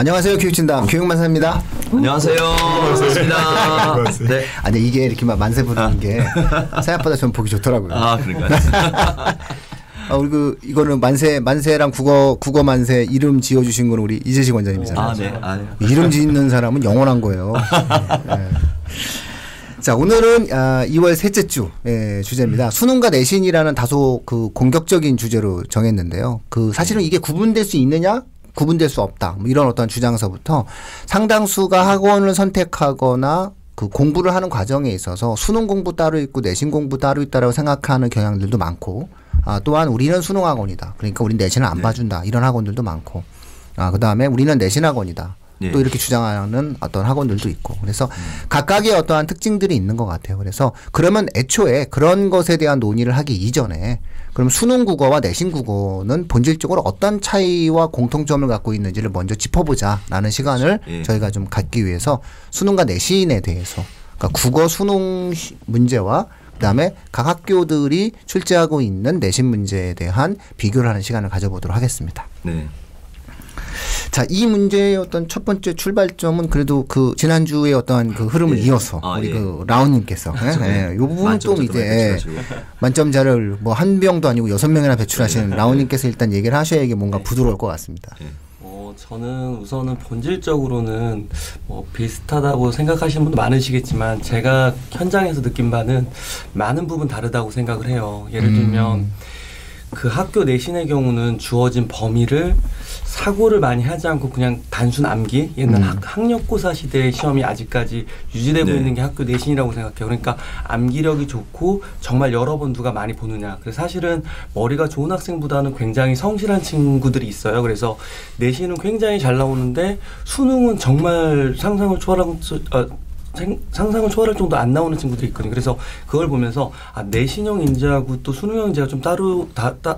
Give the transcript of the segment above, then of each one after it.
안녕하세요. 교육진담 교육만사입니다. 안녕하세요. 반갑습니다. 네. 아니 이게 이렇게 막 만세 부르는 게 생각보다 좀 보기 좋더라고요. 아 그런가요? 그리고 이거는 만세랑 국어 만세 이름 지어주신 거는 우리 이재식 원장님이잖아요. 아 네. 아, 네. 이름 짓는 사람은 영원한 거예요. 네. 자, 오늘은 2월 셋째 주 주제입니다. 수능과 내신이라는 다소 그 공격적인 주제로 정했는데요. 그 사실은 이게 구분될 수 있느냐? 구분될 수 없다. 뭐 이런 어떤 주장서부터 상당수가 학원을 선택하거나 그 공부를 하는 과정에 있어서 수능 공부 따로 있고 내신 공부 따로 있다라고 생각하는 경향들도 많고, 또한 우리는 수능 학원이다. 그러니까 우린 내신을 안 봐준다. 이런 학원들도 많고, 그 다음에 우리는 내신 학원이다. 또 이렇게 주장하는 어떤 학원들도 있고, 그래서 각각의 어떠한 특징들이 있는 것 같아요. 그래서 그러면 애초에 그런 것에 대한 논의를 하기 이전에 그럼 수능 국어와 내신 국어는 본질적으로 어떤 차이와 공통점을 갖고 있는지를 먼저 짚어보자라는 시간을 저희가 좀 갖기 위해서 수능과 내신에 대해서, 그러니까 국어 수능 문제와 그다음에 각 학교들이 출제하고 있는 내신 문제에 대한 비교를 하는 시간을 가져보도록 하겠습니다. 네. 자, 이 문제의 어떤 첫 번째 출발점은 그래도 그 지난주의 어떤 그 흐름을 이어서 우리 그 라온님께서 이 부분은 좀 이제 만점자를 뭐 한 병도 아니고 6명이나 배출하시는 라온님께서 일단 얘기를 하셔야 이게 뭔가 부드러울 것 같습니다. 저는 우선은 본질적으로는 뭐 비슷하다고 생각하시는 분도 많으시겠지만 제가 현장에서 느낀 바는 많은 부분 다르다고 생각을 해요. 예를 들면 그 학교 내신의 경우는 주어진 범위를 사고를 많이 하지 않고 그냥 단순 암기, 옛날 학력고사 시대의 시험이 아직까지 유지되고 있는 게 학교 내신이라고 생각해요. 그러니까 암기력이 좋고 정말 여러 번 누가 많이 보느냐. 그래서 사실은 머리가 좋은 학생보다는 굉장히 성실한 친구들이 있어요. 그래서 내신은 굉장히 잘 나오는데 수능은 정말 상상을 초월할 정도 안 나오는 친구들이 있거든요. 그래서 그걸 보면서 내신형 인재하고 또 수능형 인재가 좀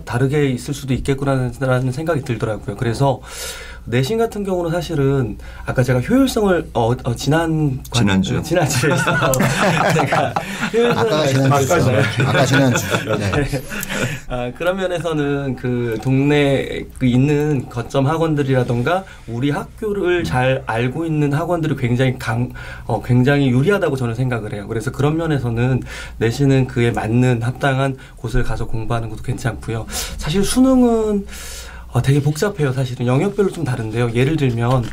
다르게 있을 수도 있겠구나라는 생각이 들더라고요. 그래서 내신 같은 경우는 사실은 아까 제가 효율성을 지난주에 제가 아까 지난주 그런 면에서는 그 동네에 있는 거점 학원들이라던가 우리 학교를 잘 알고 있는 학원들이 굉장히 유리하다고 저는 생각을 해요. 그래서 그런 면에서는 내신은 그에 맞는 합당한 곳을 가서 공부하는 것도 괜찮고요. 사실 수능은 되게 복잡해요. 사실은 영역별로 좀 다른데요. 예를 들면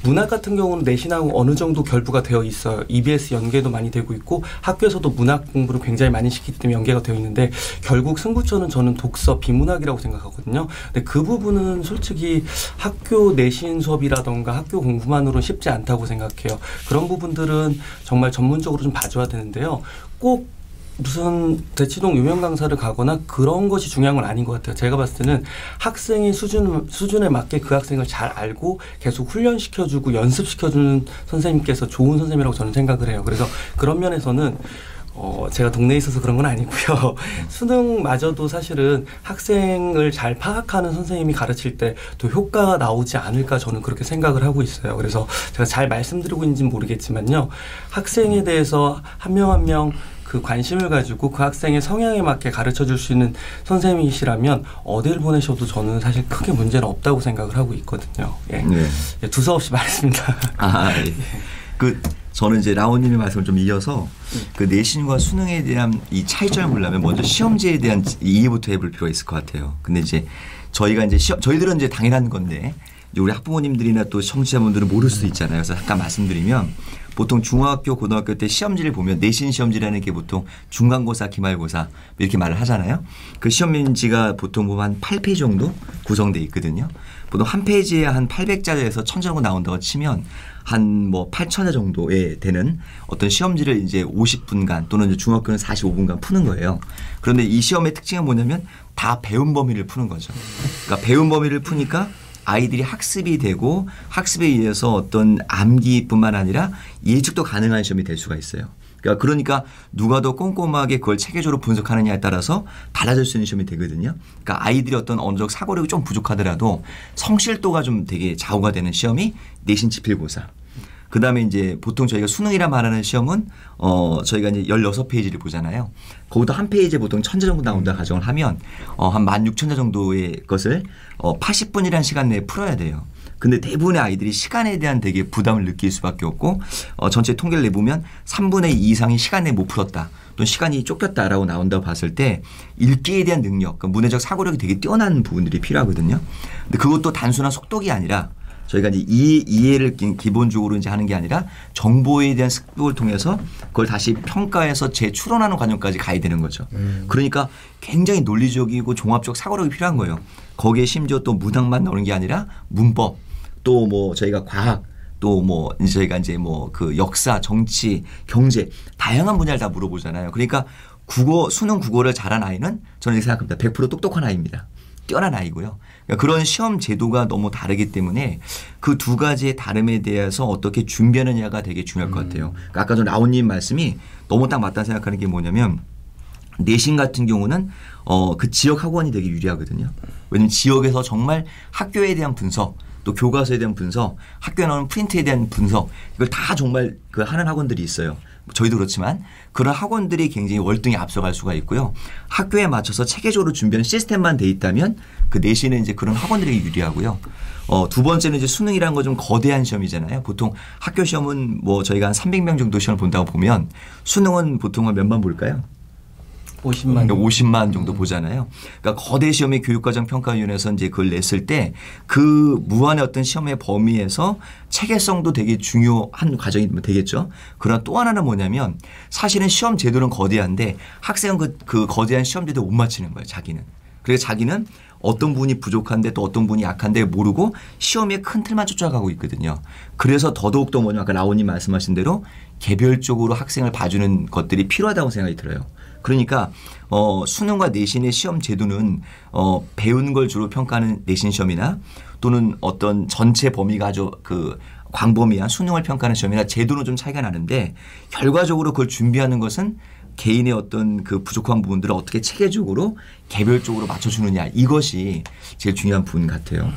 문학 같은 경우는 내신하고 어느 정도 결부가 되어 있어요. EBS 연계도 많이 되고 있고 학교에서도 문학 공부를 굉장히 많이 시키기 때문에 연계가 되어 있는데 결국 승부처는 저는 독서 비문학이라고 생각하거든요. 근데 그 부분은 솔직히 학교 내신 수업이라던가 학교 공부만으로는 쉽지 않다고 생각해요. 그런 부분들은 정말 전문적으로 좀 봐줘야 되는데요. 꼭 무슨 대치동 유명 강사를 가거나 그런 것이 중요한 건 아닌 것 같아요. 제가 봤을 때는 학생의 수준에 맞게 그 학생을 잘 알고 계속 훈련시켜주고 연습시켜주는 선생님께서 좋은 선생님이라고 저는 생각을 해요. 그래서 그런 면에서는 제가 동네에 있어서 그런 건 아니고요. 수능마저도 사실은 학생을 잘 파악하는 선생님이 가르칠 때 또 효과가 나오지 않을까 저는 그렇게 생각을 하고 있어요. 그래서 제가 잘 말씀드리고 있는지는 모르겠지만요. 학생에 대해서 한 명 한 명 그 관심을 가지고 그 학생의 성향에 맞게 가르쳐 줄 수 있는 선생님이시라면 어디를 보내셔도 저는 사실 크게 문제는 없다고 생각을 하고 있거든요. 두서없이 말했습니다. 저는 이제 라온님의 말씀을 좀 이어서 그 내신과 수능에 대한 이 차이점을 보려면 먼저 시험지에 대한 이해부터 해볼 필요가 있을 것 같아요. 근데 이제 저희들은 이제 당연한 건데 이제 우리 학부모님들이나 또 청취자분들은 모를 수도 있잖아요. 그래서 잠깐 말씀드리면 보통 중학교, 고등학교 때 시험지를 보면 내신 시험지라는 게 보통 중간고사, 기말고사 이렇게 말을 하잖아요. 그 시험지가 보통 보면 한 8페이지 정도 구성되어 있거든요. 보통 한 페이지에 한 800자리에서 1000자 정도 나온다고 치면 한 뭐 8,000자 정도에 되는 어떤 시험지를 이제 50분간 또는 이제 중학교는 45분간 푸는 거예요. 그런데 이 시험의 특징은 뭐냐면 다 배운 범위를 푸는 거죠. 그러니까 배운 범위를 푸니까 아이들이 학습이 되고 학습에 의해서 어떤 암기뿐만 아니라 예측도 가능한 시험이 될 수가 있어요. 그러니까 누가 더 꼼꼼하게 그걸 체계적으로 분석하느냐에 따라서 달라질 수 있는 시험이 되거든요. 그러니까 아이들이 어떤 어느 정도 사고력이 좀 부족하더라도 성실도가 좀 되게 좌우가 되는 시험이 내신 지필고사. 그다음에 이제 보통 저희가 수능이라 말하는 시험은 저희가 이제 16페이지를 보잖아요. 거기도 한 페이지에 보통 1000자 정도 나온다 가정을 하면 한 16,000자 정도의 것을 80분이라는 시간 내에 풀어야 돼요. 근데 대부분의 아이들이 시간에 대한 되게 부담을 느낄 수밖에 없고 전체 통계를 내보면 3분의 2 이상이 시간에 못 풀었다. 또 시간이 쫓겼다라고 나온다고 봤을 때 읽기에 대한 능력, 그러니까 문해적 사고력이 되게 뛰어난 부분들이 필요하거든요. 근데 그것도 단순한 속독이 아니라 저희가 이제 이해를 기본적으로 이제 하는 게 아니라 정보에 대한 습득을 통해서 그걸 다시 평가해서 재추론하는 과정까지 가야 되는 거죠. 그러니까 굉장히 논리적이고 종합적 사고력이 필요한 거예요. 거기에 심지어 또 문학만 나오는 게 아니라 문법 또 뭐 저희가 과학 또 뭐 저희가 이제 뭐 그 역사, 정치, 경제 다양한 분야를 다 물어보잖아요. 그러니까 수능 국어를 잘한 아이는 저는 이렇게 생각합니다. 100% 똑똑한 아이입니다. 뛰어난 아이고요. 그러니까 그런 시험 제도가 너무 다르기 때문에 그 두 가지의 다름에 대해서 어떻게 준비하느냐가 되게 중요할 것 같아요. 그러니까 아까 전 라온님 말씀이 너무 딱 맞다고 생각하는 게 뭐냐면 내신 같은 경우는 그 지역 학원이 되게 유리하거든요. 왜냐하면 지역에서 정말 학교에 대한 분석 또 교과서에 대한 분석, 학교에 나오는 프린트에 대한 분석 이걸 다 정말 그 하는 학원들이 있어요. 저희도 그렇지만 그런 학원들이 굉장히 월등히 앞서갈 수가 있고요. 학교에 맞춰서 체계적으로 준비하는 시스템만 돼 있다면 그 내신은 이제 그런 학원들이 유리하고요. 두 번째는 이제 수능이라는 거 좀 거대한 시험이잖아요. 보통 학교 시험은 뭐 저희가 한 300명 정도 시험을 본다고 보면 수능은 보통 한 몇만 볼까요? 50만. 50만 정도 보잖아요. 그러니까 거대 시험의 교육과정평가위원회에서 이제 그걸 냈을 때 그 무한의 어떤 시험의 범위에서 체계성도 되게 중요한 과정이 되겠죠. 그러나 또 하나는 뭐냐면 사실은 시험 제도는 거대한데 학생은 그 거대한 시험 제도에 못 맞추는 거예요. 자기는. 그래서 자기는 어떤 부분이 부족한데 또 어떤 부분이 약한데 모르고 시험의 큰 틀만 쫓아가고 있거든요. 그래서 더더욱더 뭐냐면 아까 라온님 말씀하신 대로 개별적으로 학생을 봐주는 것들이 필요하다고 생각이 들어요. 그러니까 수능과 내신의 시험 제도는 배운 걸 주로 평가하는 내신 시험이나 또는 어떤 전체 범위가 아주 그 광범위한 수능을 평가하는 시험이나 제도는 좀 차이가 나는데 결과적으로 그걸 준비하는 것은 개인의 어떤 그 부족한 부분들을 어떻게 체계적으로 개별적으로 맞춰주느냐 이것이 제일 중요한 부분 같아요.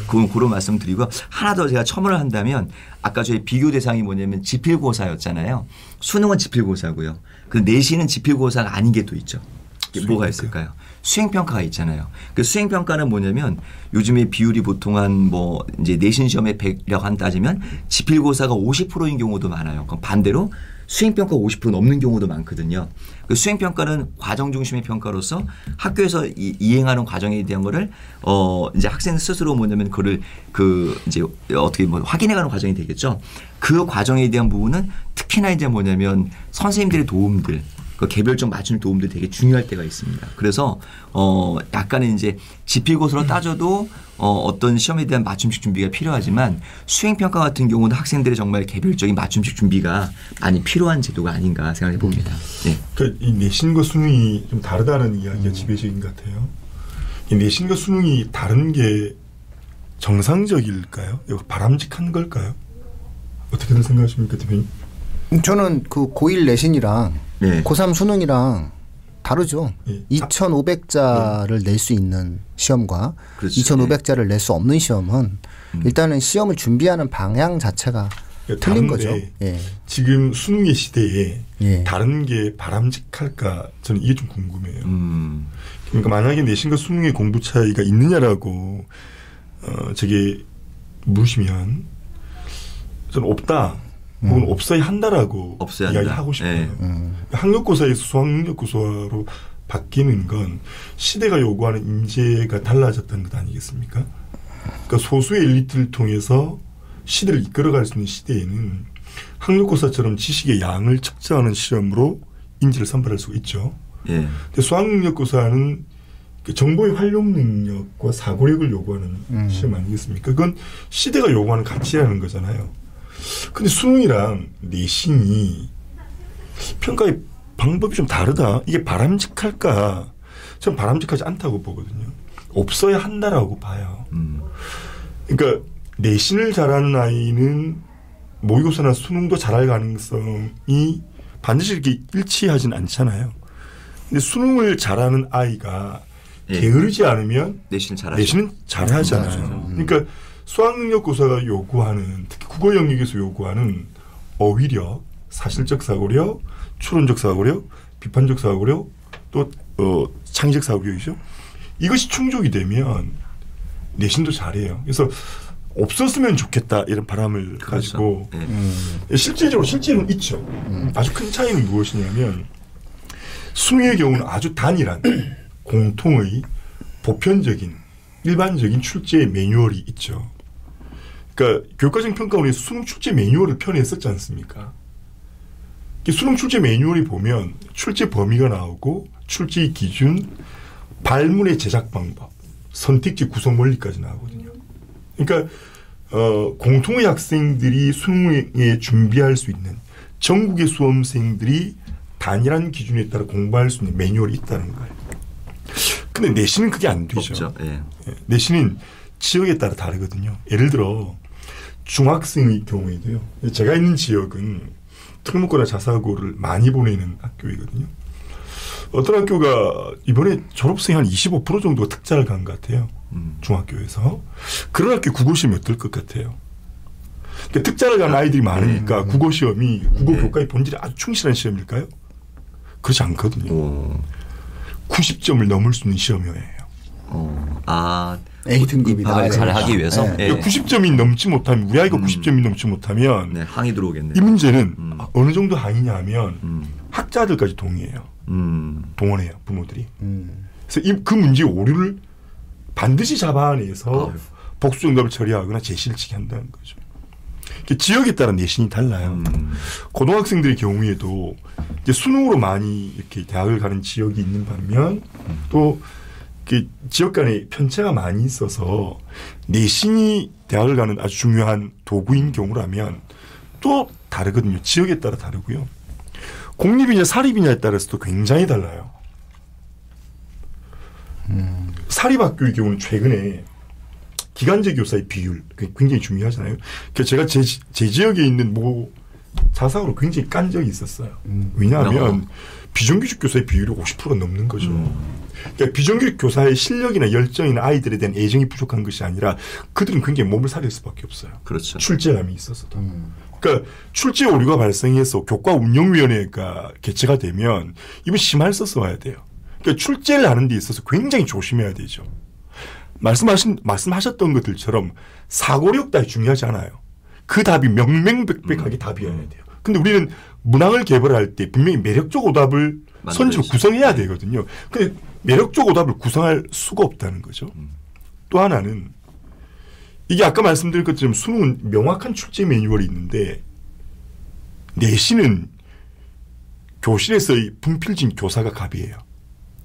그런 말씀 드리고 하나 더 제가 첨언을 한다면 아까 저희 비교 대상이 뭐냐면 지필고사였잖아요. 수능은 지필고사고요. 그 내신은 지필고사가 아닌 게 또 있죠. 뭐가 있을까요? 수행평가가 있잖아요. 그 수행평가는 뭐냐면 요즘에 비율이 보통 한 뭐 이제 내신 시험에 100이라고 따지면 지필고사가 50%인 경우도 많아요. 그럼 반대로 수행평가 50% 넘는 경우도 많거든요. 그 수행평가는 과정 중심의 평가로서 학교에서 이행하는 과정에 대한 거를 이제 학생 스스로 뭐냐면 그걸 그 이제 어떻게 뭐 확인해가는 과정이 되겠죠. 그 과정에 대한 부분은 특히나 이제 뭐냐면 선생님들의 도움들 그 개별적 맞춤 도움들이 되게 중요할 때가 있습니다. 그래서 약간은 이제 지필고사로 따져도 어떤 시험에 대한 맞춤식 준비가 필요하지만 수행평가 같은 경우는 학생들의 정말 개별적인 맞춤식 준비가 많이 필요한 제도가 아닌가 생각해 봅니다. 네. 그러니까 이 내신과 수능이 좀 다르다는 이야기가 지배적인 것 같아요. 이 내신과 수능이 다른 게 정상적일까요? 바람직한 걸까요? 어떻게들 생각하십니까, 대표님? 저는 그 고1 내신이랑 네. 고3 수능이랑 다르죠. 네. 2,500자를 낼 수 있는 시험과 그렇죠. 2,500자를 낼 수 없는 시험은 일단은 시험을 준비하는 방향 자체가 틀린 거죠. 예. 지금 수능의 시대에 예. 다른 게 바람직할까 저는 이게 좀 궁금해요. 그러니까 만약에 내신과 수능의 공부 차이가 있느냐라고 저게 물으시면 저는 없다. 혹은 없어야 한다라고 없어야 이야기하고 싶어요. 학력고사에서 수학능력고사로 바뀌는 건 시대가 요구하는 인재가 달라졌다는 것 아니겠습니까? 그러니까 소수의 엘리트를 통해서 시대를 이끌어갈 수 있는 시대에는 학력고사처럼 지식의 양을 측정하는 시험으로 인재를 선발할 수가 있죠. 예. 근데 수학능력고사는 정보의 활용 능력과 사고력을 요구하는 시험 아니겠습니까? 그건 시대가 요구하는 가치라는 거잖아요. 근데 수능이랑 내신이 평가의 방법이 좀 다르다. 이게 바람직할까? 전 바람직하지 않다고 보거든요. 없어야 한다라고 봐요. 그러니까 내신을 잘하는 아이는 모의고사나 수능도 잘할 가능성이 반드시 이렇게 일치하진 않잖아요. 근데 수능을 잘하는 아이가 게으르지 않으면 내신은 잘하잖아요. 그러니까 수학능력고사가 요구하는 특히 국어 영역에서 요구하는 어휘력, 사실적 사고력, 추론적 사고력, 비판적 사고력, 또 창의적 사고력이죠. 이것이 충족이 되면 내신도 잘해요. 그래서 없었으면 좋겠다 이런 바람을 그렇죠. 가지고 실제로는 있죠. 아주 큰 차이는 무엇이냐면 수능의 경우는 아주 단일한 공통의 보편적인 일반적인 출제 매뉴얼이 있죠. 그러니까 교육과정평가원에서 수능 출제 매뉴얼을 편애했었지 않습니까? 수능 출제 매뉴얼이 보면 출제 범위가 나오고 출제 기준, 발문의 제작 방법, 선택지 구성 원리까지 나오거든요. 그러니까 공통의 학생들이 수능에 준비할 수 있는 전국의 수험생들이 단일한 기준에 따라 공부할 수 있는 매뉴얼이 있다는 거예요. 근데 내신은 그게 안 되죠. 예. 내신은 지역에 따라 다르거든요. 예를 들어 중학생의 경우에도요. 제가 있는 지역은 특목고나 자사고를 많이 보내는 학교이거든요. 어떤 학교가 이번에 졸업생이 한 25% 정도가 특자를 간 것 같아요. 중학교에서. 그런 학교 국어시험이 어떨 것 같아요. 그러니까 특자를 간 아이들이 많으니까 국어시험이 국어 교과의 본질에 아주 충실한 시험일까요? 그렇지 않거든요. 90점을 넘을 수 있는 시험이에요. A등급이 입학을 잘 하기 위해서. 네. 예. 90점이 넘지 못하면 우리 아이가 90점이 넘지 못하면 네, 항의 들어오겠네요. 이 문제는 어느 정도 항의냐 하면 학자들까지 동의해요. 동원해요. 부모들이. 그래서 그 문제 오류를 반드시 잡아내서 복수정답을 처리하거나 재실치기 한다는 거죠. 지역에 따라 내신이 달라요. 고등학생들의 경우에도 이제 수능으로 많이 이렇게 대학을 가는 지역이 있는 반면 또 지역 간에 편차가 많이 있어서 내신이 대학을 가는 아주 중요한 도구인 경우라면 또 다르거든요. 지역에 따라 다르고요. 공립이냐 사립이냐에 따라서도 굉장히 달라요. 사립학교의 경우는 최근에 기간제 교사의 비율 굉장히 중요하잖아요. 그래서 제가 제 지역에 있는 자사고로 굉장히 깐 적이 있었어요. 왜냐하면 비정규직 교사의 비율이 50%가 넘는 거죠. 그러니까 비정규직 교사의 실력이나 열정이나 아이들에 대한 애정이 부족한 것이 아니라 그들은 굉장히 몸을 사릴 수밖에 없어요. 그렇죠. 출제감이 있어서도. 그러니까 출제 오류가 발생해서 교과운영위원회가 개최가 되면 이번 심할 써서 와야 돼요. 그러니까 출제를 하는 데 있어서 굉장히 조심해야 되죠. 말씀하셨던 것들처럼 사고력 따위 중요하지 않아요. 그 답이 명명백백하게 답이어야 돼요. 근데 우리는 문항을 개발할 때 분명히 매력적 오답을 선지로 구성해야 되거든요. 근데 매력적 오답을 구성할 수가 없다는 거죠. 또 하나는 이게 아까 말씀드린 것처럼 수능은 명확한 출제 매뉴얼이 있는데 내신은 교실에서의 분필진 교사가 갑이에요.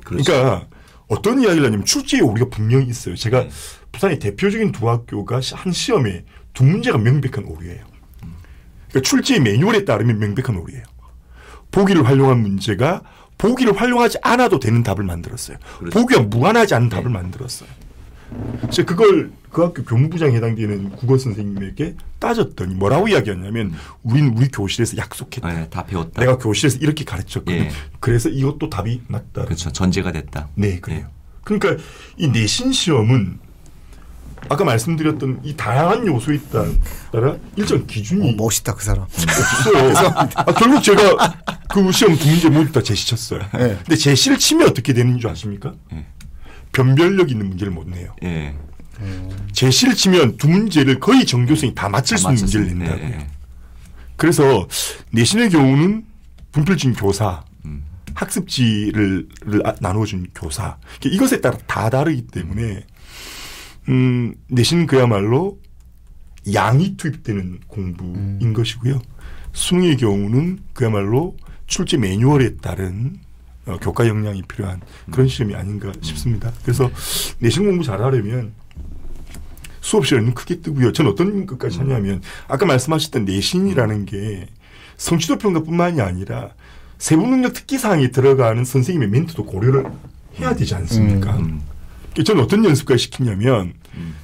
그렇죠. 그러니까 어떤 이야기를 하냐면 출제에 오류가 분명히 있어요. 제가 부산의 대표적인 두 학교가 한 시험에 두 문제가 명백한 오류예요. 그러니까 출제 매뉴얼에 따르면 명백한 오류예요. 보기를 활용한 문제가 보기를 활용하지 않아도 되는 답을 만들었어요. 그렇죠. 보기와 무관하지 않은 답을 만들었어요. 그래서 그걸 그 학교 교무부장에 해당되는 국어 선생님에게 따졌더니 뭐라고 이야기했냐면 우리는 우리 교실에서 약속했다. 네, 다 배웠다. 내가 교실에서 이렇게 가르쳤거든. 예. 그래서 이것도 답이 맞다. 그렇죠. 전제가 됐다. 네, 그래요. 그러니까 이 내신 시험은 아까 말씀드렸던 이 다양한 요소에 따라 일정 기준이 멋있다 그 사람. 없어요. 결국 제가 그 시험 두 문제 모두 다 제시쳤어요. 네. 근데 제시를 치면 어떻게 되는 줄 아십니까? 네. 변별력 있는 문제를 못 내요. 예. 제시를 치면 두 문제를 거의 전교생이 다 맞힐 수 있는 문제를 낸다고요. 예. 그래서 내신의 경우는 분필진 교사, 학습지를 나누어준 교사 이것에 따라 다 다르기 때문에 내신은 그야말로 양이 투입되는 공부인 것이고요. 수능의 경우는 그야말로 출제 매뉴얼에 따른 교과 역량이 필요한 그런 시험이 아닌가 싶습니다. 그래서 내신 공부 잘하려면 수업 시간은 크게 뜨고요. 저는 어떤 것까지 하냐면 아까 말씀하셨던 내신이라는 게 성취도 평가뿐만이 아니라 세부능력 특기사항에 들어가는 선생님의 멘트도 고려를 해야 되지 않습니까? 저는 어떤 연습까지 시키냐면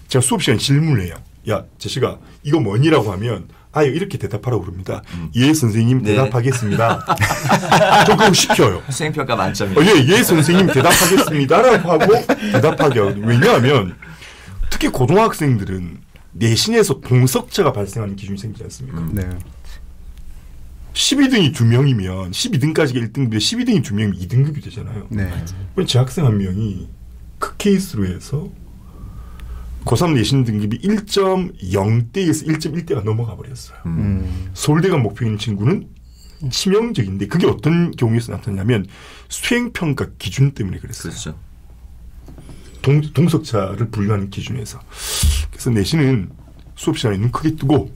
제가 수업 시간에 질문을 해요. 야, 제시가 이거 뭐니라고 하면 아유 이렇게 대답하라고 그럽니다. 예 선생님 네. 대답하겠습니다. 저 그거 시켜요. 수행평가 만점이에요. 예 선생님 대답하겠습니다라고 하고 대답하게 하거든요. 왜냐하면 특히 고등학생들은 내신에서 동석체가 발생하는 기준이 생기지 않습니까? 네. 12등이 2명이면 12등까지가 1등급인데 12등이 2명이면 2등급이 되잖아요. 네. 제 학생 한 명이 그 케이스로 해서 고3 내신 등급이 1.0대에서 1.1대가 넘어가 버렸어요. 서울대가 목표인 친구는 치명적인데 그게 어떤 경우에서 나타나냐면 수행평가 기준 때문에 그랬어요. 그렇죠. 동석차를 분류하는 기준에서. 그래서 내신은 수업 시간에 눈 크게 뜨고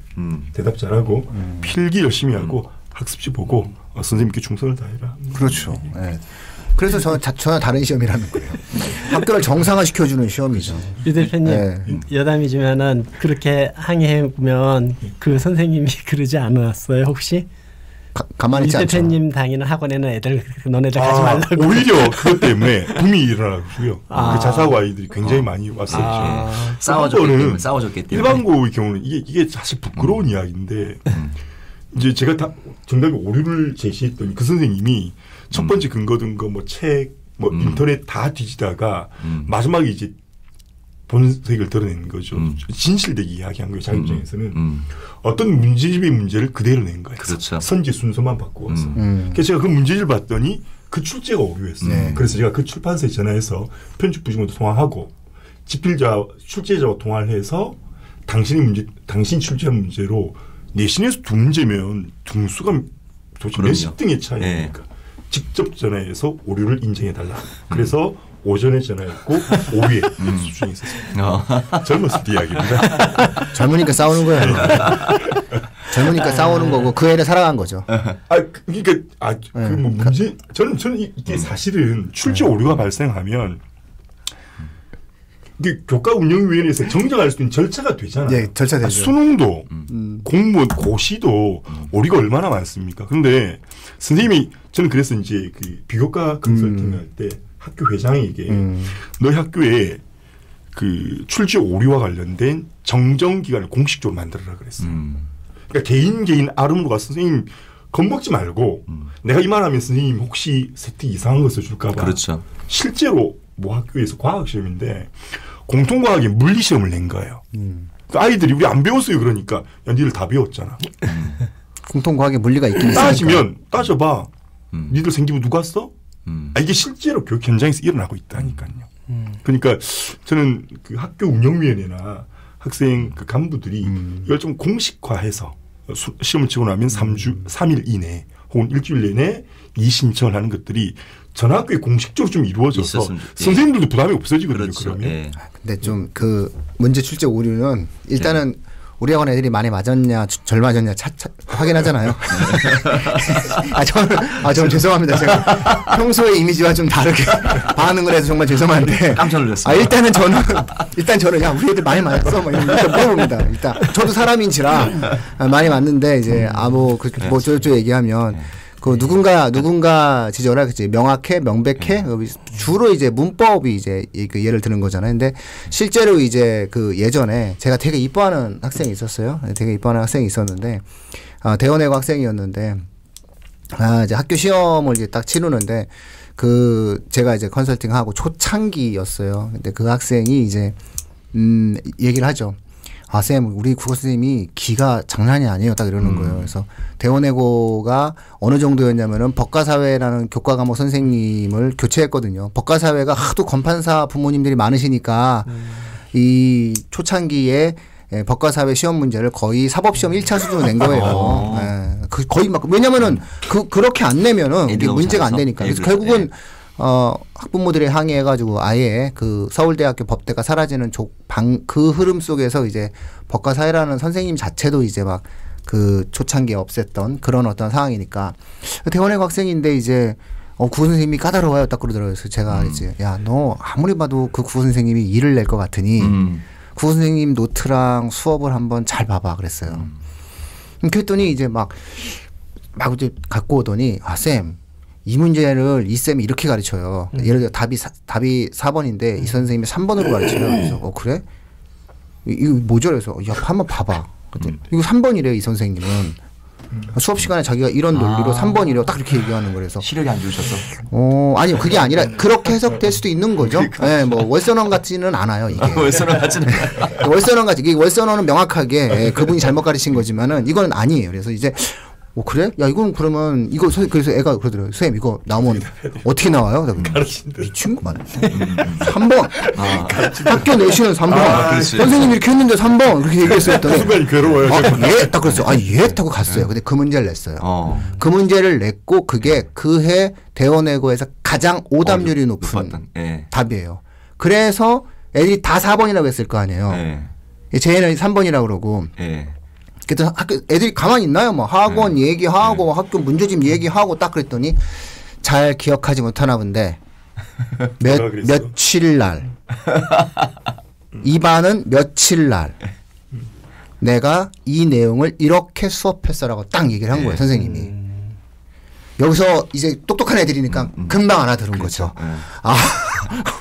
대답 잘하고 필기 열심히 하고 학습지 보고 선생님께 충성을 다해라. 그렇죠. 네. 그래서 전혀 다른 시험이라는 거예요. 학교를 정상화시켜주는 시험이죠. 유 대표님 여담이지만은 그렇게 항의해보면 그 선생님이 그러지 않았어요 혹시? 가만히 있지 유 않죠. 대표님 다니는 학원에는 애들 너네들 가지 말라고. 오히려 그것 때문에 붐이 일어나고요. 그 자사고 아이들이 굉장히 많이 왔었죠. 싸워줬기 때문에. 일반고의 경우는 이게 사실 부끄러운 이야기인데 이제 제가 다 정답이 오류를 제시했더니 그 선생님이 첫 번째 근거 뭐 책, 뭐 인터넷 다 뒤지다가 마지막에 이제 본색을 드러낸 거죠. 진실되게 이야기한 거예요. 자기 입장에서는. 어떤 문제집의 문제를 그대로 낸 거예요. 그렇죠. 선지 순서만 바꾸어서. 그래서 제가 그 문제집을 봤더니 그 출제가 오류였어요. 그래서 제가 그 출판사에 전화해서 편집 부직원도 통화하고 집필자, 출제자와 통화를 해서 당신 출제한 문제로 내신에서 두 문제면 등수가 도대체 몇십 등의 차이입니까? 직접 전화해서 오류를 인정해달라. 그래서 오전에 전화했고 오후에 수준이 있었어요. 젊었을 때 이야기입니다. 젊으니까 싸우는 거예요. 젊으니까 싸우는 거고 그 애를 살아간 거죠. 그러니까 그 뭐 문제 저는 이게 사실은 출제 오류가 발생하면 이게 교과 운영위원회에서 정정할 수 있는 절차가 되잖아요. 네, 절차되죠. 수능도 공무원 고시도 오류가 얼마나 많습니까? 그런데 선생님이 저는 그래서 이제 그 비교과 컨설팅 할 때 학교 회장에게 너희 학교에 그 출제 오류와 관련된 정정 기관을 공식적으로 만들어라 그랬어요. 그러니까 개인 아름으로 가서 선생님 겁먹지 말고 내가 이 말하면 선생님 혹시 세팅 이상한 거 써줄까 봐. 그렇죠. 실제로 뭐 학교에서 과학 시험인데 공통과학에 물리 시험을 낸 거예요. 그러니까 아이들이 우리 안 배웠어요 그러니까 야 니들 다 배웠잖아. 공통과학에 물리가 있긴 있으니까. 따지면 따져봐. 니들 생기부 누가 써? 이게 실제로 교육 현장에서 일어나고 있다니까요. 그러니까 저는 그 학교 운영위원회나 학생 그 간부들이 이걸 좀 공식화해서 시험을 치고 나면 3일 이내 혹은 일주일 내내 이의신청을 하는 것들이 전 학교에 공식적으로 좀 이루어져서 선생님들도 부담이 없어지거든요. 그렇죠. 그러면. 근데 좀 그 문제 출제 오류는 일단은 우리 학원 애들이 많이 맞았냐, 절 맞았냐 확인하잖아요. 저는 죄송합니다. 제가 평소의 이미지와 좀 다르게 반응을 해서 정말 죄송한데. 깜짝 놀랐어요. 일단 저는 야, 우리 애들 많이 맞았어. 뭐 일단 물어봅니다. 일단 저도 사람인지라 많이 맞는데 이제 저쪽 얘기하면 그 누군가 지적을 하겠지. 명확해, 명백해. 주로 이제 문법이 이제 예를 드는 거잖아요. 근데 실제로 이제 그 예전에 제가 되게 이뻐하는 학생이 있었어요. 되게 이뻐하는 학생이 있었는데, 대원외고 학생이었는데, 이제 학교 시험을 이제 딱 치르는데, 제가 이제 컨설팅하고 초창기였어요. 근데 그 학생이 이제, 얘기를 하죠. 쌤, 우리 국어 선생님이 기가 장난이 아니에요. 딱 이러는 거예요. 그래서 대원외고가 어느 정도였냐면은 법과사회라는 교과 과목 선생님을 교체했거든요. 법과사회가 하도 건판사 부모님들이 많으시니까 이 초창기에 법과사회 시험 문제를 거의 사법시험 1차 수준으로 낸 거예요. 거의 막, 왜냐면은 그렇게 안 내면은 이게 문제가 안 되니까. 그래서 결국은 학부모들이 항의해가지고 아예 그 서울대학교 법대가 사라지는 그 흐름 속에서 이제 법과사회라는 선생님 자체도 이제 막 그 초창기에 없앴던 그런 어떤 상황이니까 대원외고 학생인데 이제 국어 선생님이 까다로워요 딱 그러더라고요. 그래서 제가 이제 야, 너 아무리 봐도 그 국어 선생님이 일을 낼 것 같으니 국어 선생님 노트랑 수업을 한번 잘 봐봐 그랬어요. 그랬더니 이제 막 이제 갖고 오더니 쌤. 이 문제를 이 쌤이 이렇게 가르쳐요. 예를 들어 답이 4번인데 이 선생님이 3번으로 가르쳐요. 그래서 그래? 이거 뭐죠? 그래서 야 한번 봐봐. 이거 3번이래요. 이 선생님은. 수업 시간에 자기가 이런 논리로 3번이래요. 딱 이렇게 얘기하는 거라서. 시력이 안 좋으셔서? 아니요. 그게 아니라 그렇게 해석될 수도 있는 거죠. 네, 뭐 월선언 같지는 않아요. 이게. 월선언 같지는 월선언 같지. 이게 월선언은 명확하게 그분이 잘못 가르친 거지만은 이거는 아니에요. 그래서 이제 그래? 야 이건 그러면 이거 그래서 애가 그러더라고요. 선생님 이거 나오면 어떻게 나와요? 미친구만. 3번. 학교 내시는 3번. 선생님이 이렇게 했는데 3번 이렇게 얘기했어요. 순간이 괴로워요. 예, 딱 그랬어. 예, 타고 갔어요. 근데 그 문제를 냈어요. 그 문제를 냈고 그게 그해 대원외고에서 가장 오답률이 높은 답이에요. 그래서 애들이 다 4번이라고 했을 거 아니에요. 제 애는 3번이라고 그러고. 그때 학교 애들이 가만히 있나요? 뭐 학원 얘기하고 학교 문제집 얘기하고 딱 그랬더니 잘 기억하지 못하나 본데 며칠 날 이반은 며칠 날 내가 이 내용을 이렇게 수업했어라고 딱 얘기를 한 거예요. 선생님이. 여기서 이제 똑똑한 애들이니까 금방 알아들은 거죠.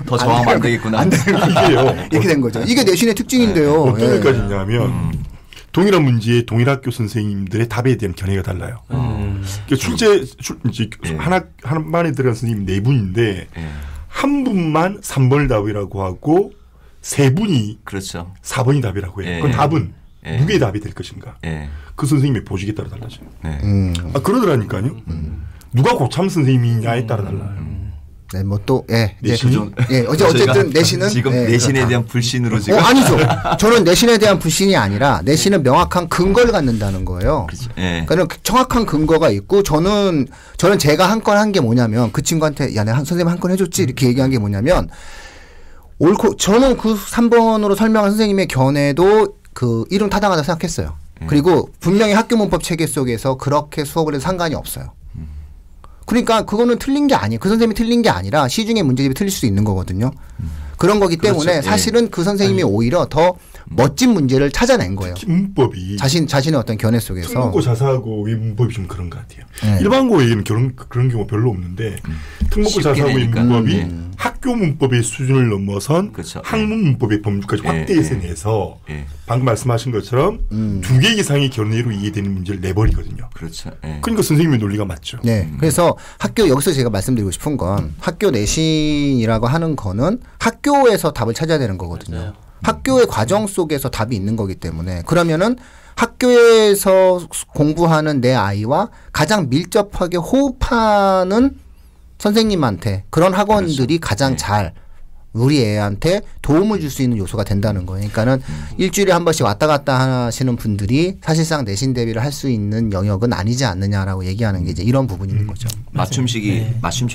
더 저항하면 안 되겠구나. 안 되는 이게요. 이렇게 된 거죠. 이게 내신의 특징인데요. 어떤 데까지 있냐면 동일한 문제에 동일 학교 선생님들의 답에 대한 견해가 달라요. 그러니까 한 반에 들어간 선생님 4분인데 한 분만 3번을 답이라고 하고 3분이 그렇죠. 4번이 답이라고 해요. 그건 답은 누구의 답이 될 것인가. 그 선생님의 보직에 따라 달라져요. 그러더라니까요. 누가 고참 선생님이냐에 따라 달라요. 네, 뭐 또, 내신. 어쨌든 내신은. 지금 내신에 대한 불신으로 지금. 아니죠. 저는 내신에 대한 불신이 아니라 내신은 명확한 근거를 갖는다는 거예요. 그렇죠. 그러니까 정확한 근거가 있고 저는 제가 한 건 한 게 뭐냐면 그 친구한테 야, 내가 선생님 한 건 해줬지 이렇게 얘기한 게 뭐냐면 옳고 저는 그 3번으로 설명한 선생님의 견해도 그 이름 타당하다 생각했어요. 그리고 분명히 학교 문법 체계 속에서 그렇게 수업을 해도 상관이 없어요. 그러니까 그거는 틀린 게 아니에요. 그 선생님이 틀린 게 아니라 시중에 문제집이 틀릴 수 있는 거거든요. 그런 거기 때문에 그렇죠. 사실은 그 선생님이 오히려 더 멋진 문제를 찾아낸 거예요. 문법이 자신의 어떤 견해 속에서. 특목고 자사고의 문법이 좀 그런 것 같아요. 일반고에는 그런 경우 별로 없는데 특목고 자사고의 문법이 학교 문법의 수준을 넘어선 그렇죠. 학문 문법의 범주까지 확대해서 내서 방금 말씀하신 것처럼 2개 이상의 견해로 이해되는 문제를 내버리거든요. 그렇죠. 그러니까 선생님의 논리가 맞죠. 네. 그래서 여기서 제가 말씀드리고 싶은 건 학교 내신이라고 하는 거는 학교에서 답을 찾아야 되는 거거든요. 맞아요. 학교의 과정 속에서 답이 있는 거기 때문에 그러면은 학교에서 공부하는 내 아이와 가장 밀접하게 호흡하는 선생님한테 그런 학원들이 가장 잘 우리 애한테 도움을 줄 수 있는 요소가 된다는 거예요. 그러니까는 일주일에 한 번씩 왔다 갔다 하시는 분들이 사실상 내신 대비를 할 수 있는 영역은 아니지 않느냐라고 얘기하는 게 이제 이런 부분인 거죠. 맞춤식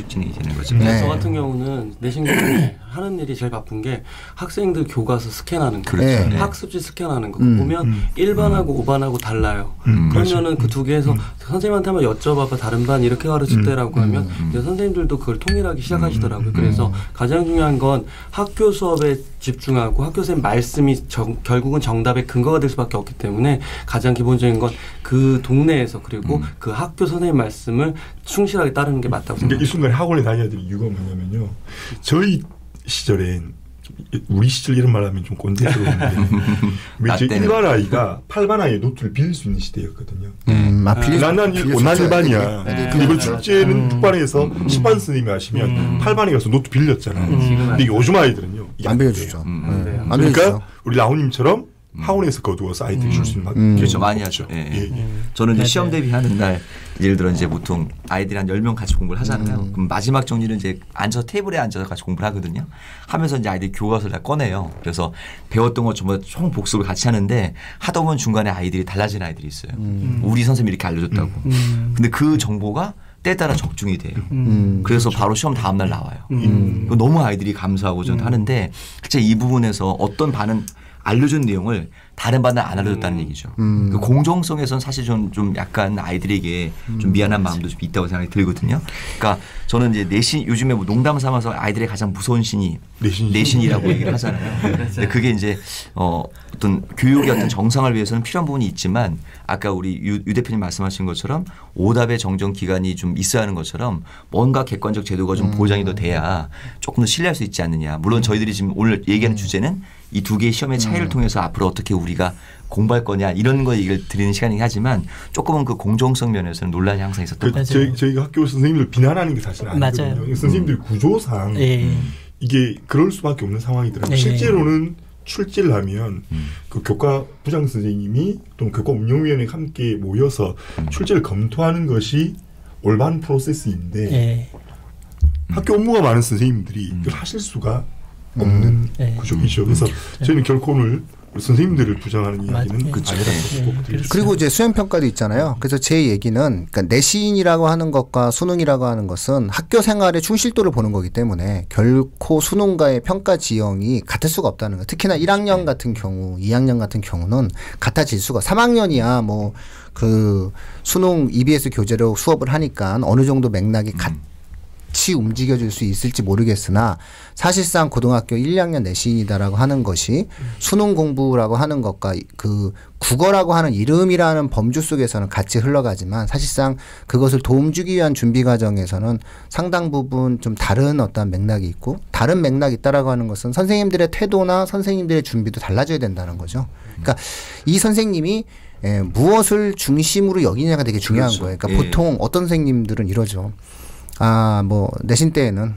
진행이 되는 거죠. 저 같은 경우는 내신 공부 하는 일이 제일 바쁜 게 학생들 교과서 스캔하는 거, 그렇죠. 학습지 스캔하는 거 보면 1반하고 5반하고 달라요. 그러면은 그 두 개에서 선생님한테 한번 여쭤봐봐 다른 반 이렇게 가르칠 때라고 하면 선생님들도 그걸 통일하기 시작하시더라고요. 그래서 가장 중요한 건 학교 수업에 집중하고 학교 선생님 말씀이 결국은 정답의 근거가 될 수밖에 없기 때문에 가장 기본적인 건 그 동네에서 그리고 그 학교 선생님 말씀을 충실하게 따르는 게 맞다고 생각합니다. 이 순간에 학원에 다녀야 될 이유가 뭐냐면요. 저희 시절엔 우리 시절 이런 말 하면 좀 꼰대스러운데 일반 아이가 8반 아이의 노트를 빌릴 수 있는 시대였거든요. 나는 5반이야. 이번 축제는 6반에서 10반 선생님이 하시면 8반에 가서 노트 빌렸잖아요. 근데 요즘 아이들은요. 안 빌려주죠. 안 그러니까 우리 라온님처럼 학원에서 거두어서 아이들이 줄 수 있는 그렇죠. 많이 하죠. 저는 이제 시험 대비하는 날 예를 들어 이제 보통 아이들이 한 10명 같이 공부를 하잖아요. 그럼 마지막 정리는 이제 테이블에 앉아서 같이 공부를 하거든요. 하면서 이제 아이들이 교과서를 다 꺼내요. 그래서 배웠던 것 전부 총 복습을 같이 하는데 하다 보면 중간에 아이들이 달라진 아이들이 있어요. 우리 선생님이 이렇게 알려줬다고. 근데 그 정보가 때에 따라 적중이 돼요. 그래서 바로 시험 다음날 나와요. 너무 아이들이 감사하고 저는 하는데 진짜 이 부분에서 어떤 반은 알려준 내용을 다른 반은 안 알려줬다는 얘기죠. 그 공정성에서는 사실 좀 약간 아이들에게 좀 미안한 마음도 좀 있다고 생각이 들거든요. 그러니까 저는 이제 내신 요즘에 뭐 농담 삼아서 아이들의 가장 무서운 신이 내신이라고 얘기를 하잖아요. 근데 그게 이제 어떤 교육의 어떤 정상을 위해서는 필요한 부분이 있지만 아까 우리 유 대표님 말씀하신 것처럼 오답의 정정 기간이 좀 있어야 하는 것처럼 뭔가 객관적 제도가 좀 보장이 더 돼야 조금 더 신뢰할 수 있지 않느냐. 물론 저희들이 지금 오늘 얘기하는 주제는 이 두 개의 시험의 차이를 통해서 앞으로 어떻게 우리가 공부할 거냐 이런 거 얘기를 드리는 시간이긴 하지만 조금은 그 공정성 면에서는 논란이 항상 있었던 것 같아요. 저희가 학교 선생님들 비난하는 게 사실은 아니거든요. 선생님들 구조상 이게 그럴 수밖에 없는 상황이더라고요. 실제로는 출제를 하면 그 교과 부장 선생님이 또는 교과 운영위원회가 함께 모여서 출제를 검토하는 것이 올바른 프로세스인데 예. 학교 업무가 많은 선생님들이 그걸 하실 수가 없는 구조이죠. 그래서 저희는 결코 오늘 선생님들을 부정하는 이야기는 아니라고 드리겠습니다. 그리고 이제 수행평가도 있잖아요. 그래서 제 얘기는 그러니까 내신이라고 하는 것과 수능이라고 하는 것은 학교 생활의 충실도를 보는 거기 때문에 결코 수능과의 평가 지형이 같을 수가 없다는 거. 특히나 1학년 같은 경우, 2학년 같은 경우는 같아질 수가. 3학년이야 뭐 그 수능 EBS 교재로 수업을 하니까 어느 정도 맥락이 같이 움직여줄 수 있을지 모르겠으나 사실상 고등학교 1, 2학년 내신이다라고 하는 것이 수능 공부라고 하는 것과 그 국어라고 하는 이름이라는 범주 속에서는 같이 흘러가지만 사실상 그것을 도움 주기 위한 준비 과정에서는 상당 부분 좀 다른 어떤 맥락이 있고 다른 맥락이 있다라고 하는 것은 선생님들의 태도나 선생님들의 준비도 달라져야 된다는 거죠. 그러니까 이 선생님이 무엇을 중심으로 여기냐가 되게 중요한 그렇죠. 거예요. 그러니까 보통 어떤 선생님들은 이러죠. 아, 뭐 내신 때에는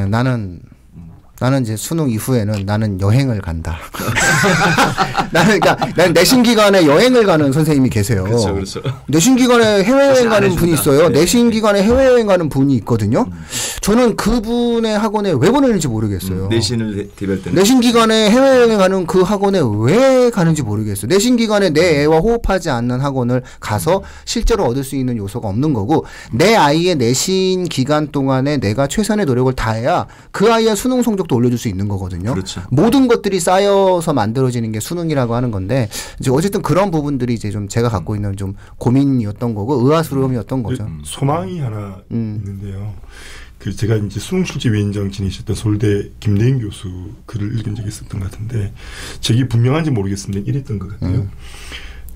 나는 이제 수능 이후에는 나는 여행을 간다. 나는 내신 기간에 여행을 가는 선생님이 계세요. 그렇죠. 내신 기간에 해외여행 가는 분이 있어요. 네. 내신 기간에 해외여행 가는 분이 있거든요. 저는 그분의 학원에 왜 보내는지 모르겠어요. 내신을 대비할 때는 내신 기간에 해외여행 가는 그 학원에 왜 가는지 모르겠어요. 내신 기간에 내 애와 호흡하지 않는 학원을 가서 실제로 얻을 수 있는 요소가 없는 거고 내 아이의 내신 기간 동안에 내가 최선의 노력을 다해야 그 아이의 수능 성적도 올려줄 수 있는 거거든요. 그렇죠. 모든 것들이 쌓여서 만들어지는 게 수능이라고 하는 건데 이제 어쨌든 그런 부분들이 이제 좀 제가 갖고 있는 좀 고민이었던 거고 의아스러움이었던 거죠. 소망이 하나 있는데요. 그 제가 이제 수능 출제위원장 지내셨던 서울대 김대인 교수 글을 읽은 적이 있었던 것 같은데 제게 분명한지 모르겠습니다. 이랬던 것 같아요.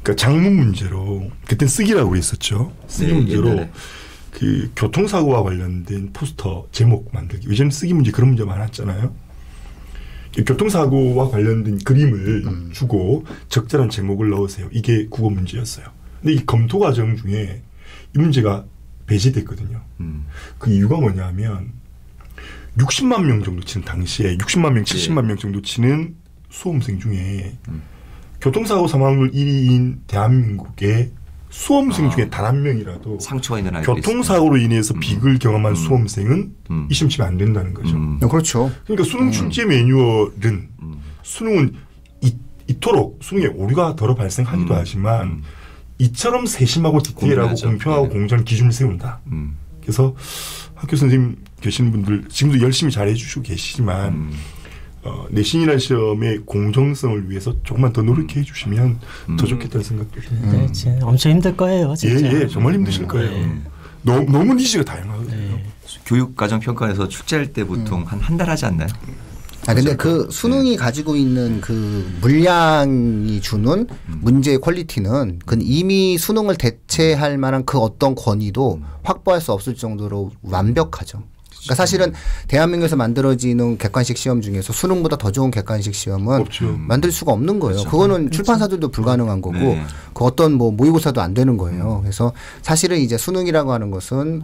그러니까 장문 문제로 그때 쓰기라고 했었죠. 쓰기 문제로 옛날에. 그 교통사고와 관련된 포스터 제목 만들기. 요즘 쓰기 문제 그런 문제 많았잖아요. 교통사고와 관련된 그림을 주고 적절한 제목을 넣으세요. 이게 국어 문제였어요. 근데 이 검토 과정 중에 이 문제가 배제됐거든요. 그 이유가 뭐냐면 60만 명 정도 치는 당시에 60만 명, 70만 명 정도 치는 수험생 중에 교통사고 사망률 1위인 대한민국의 수험생 중에 단 한 명이라도 상처가 있는 아이들이 교통사고로 인해서 비극을 경험한 수험생은 이 시험 치면 안 된다는 거죠. 그렇죠. 그러니까 수능 출제 매뉴얼은 수능은 이토록 수능에 오류가 덜어 발생하기도 하지만 이처럼 세심하고 디테일하고 공정하죠. 공평하고 네. 공정한 기준을 세운다. 그래서 학교 선생님 계시는 분들 지금도 열심히 잘해 주시고 계시지만 내신이라는 시험의 공정성을 위해서 조금만 더 노력해 주시면 더 좋겠다는 생각도 듭니다. 네, 진짜 엄청 힘들 거예요. 진짜. 예, 정말 힘드실 거예요. 너무 니즈가 다양하거든요. 교육과정평가에서 출제할 때 보통 한 달 하지 않나요? 근데 그 수능이 가지고 있는 그 물량이 주는 문제의 퀄리티는 그 이미 수능을 대체할 만한 그 어떤 권위도 확보할 수 없을 정도로 완벽하죠. 그러니까 사실은 대한민국에서 만들어지는 객관식 시험 중에서 수능보다 더 좋은 객관식 시험은 없죠. 만들 수가 없는 거예요. 그렇죠. 그거는 출판사들도 불가능한 거고 네. 그 어떤 뭐 모의고사도 안 되는 거예요. 그래서 사실은 이제 수능이라고 하는 것은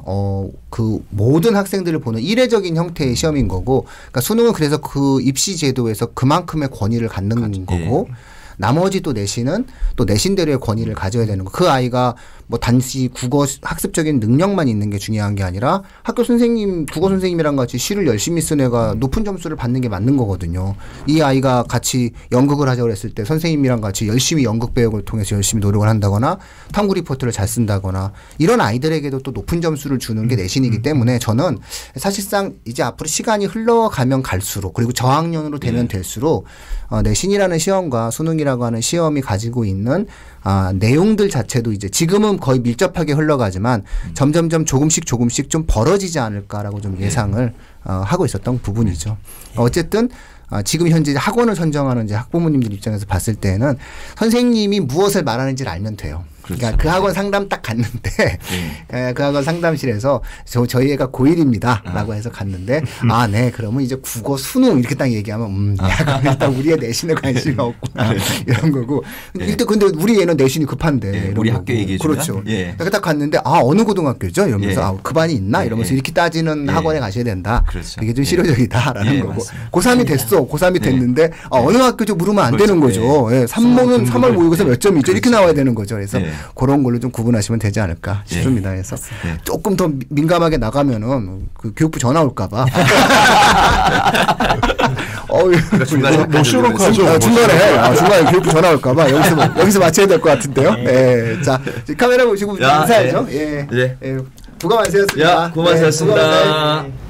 그 모든 학생들을 보는 이례적인 형태의 시험인 거고 그러니까 수능은 그래서 그 입시 제도에서 그만큼의 권위를 갖는 거고 나머지 또 내신은 또 내신대로의 권위를 가져야 되는 거. 그 아이가 뭐 단지 국어 학습적인 능력만 있는 게 중요한 게 아니라 학교 선생님, 국어 선생님이랑 같이 시를 열심히 쓴 애가 높은 점수를 받는 게 맞는 거거든요. 이 아이가 같이 연극을 하자고 했을 때 선생님이랑 같이 열심히 연극 배역을 통해서 열심히 노력을 한다거나 탐구 리포트를 잘 쓴다거나 이런 아이들에게도 또 높은 점수를 주는 게 내신이기 때문에 저는 사실상 이제 앞으로 시간이 흘러가면 갈수록 그리고 저학년으로 되면 될수록 내신이라는 시험과 수능이라고 하는 시험이 가지고 있는 내용들 자체도 이제 지금은 거의 밀접하게 흘러가지만 점점점 조금씩 좀 벌어지지 않을까라고 좀 예상을 하고 있었던 부분이죠. 어쨌든 지금 현재 학원을 선정하는 이제 학부모님들 입장에서 봤을 때는 선생님이 무엇을 말하는지를 알면 돼요. 그러니까 그 학원 상담 딱 갔는데 그 학원 상담실에서 저희 애가 고1입니다라고 해서 갔는데 네 그러면 이제 국어 수능 이렇게 딱 얘기하면 일단 우리 애 내신에 관심이 없구나 이런 거고 일단 근데 우리 애는 내신이 급한데 우리 학교 얘기해 주면 그렇죠. 딱 갔는데 어느 고등학교죠 이러면서 그 반이 있나 이러면서 이렇게 따지는 학원에 가셔야 된다. 그렇죠. 이게 좀 실효적이다라는 거고 맞습니다. 고3이 됐어. 고3이 됐는데 어느 학교죠 물으면 안 되는 거죠. 3모는 3월 모의고사 몇 점이죠 이렇게 나와야 되는 거죠. 그래서 그런 걸로 좀 구분하시면 되지 않을까 싶습니다. 그래서 조금 더 민감하게 나가면은 그 교육부 전화 올까봐. 뭐 시원하죠. 중간에 교육부 전화 올까봐 여기서 맞춰야 될 것 같은데요. 자 카메라 보시고 인사하죠. 부가 완수였습니다. 고맙습니다.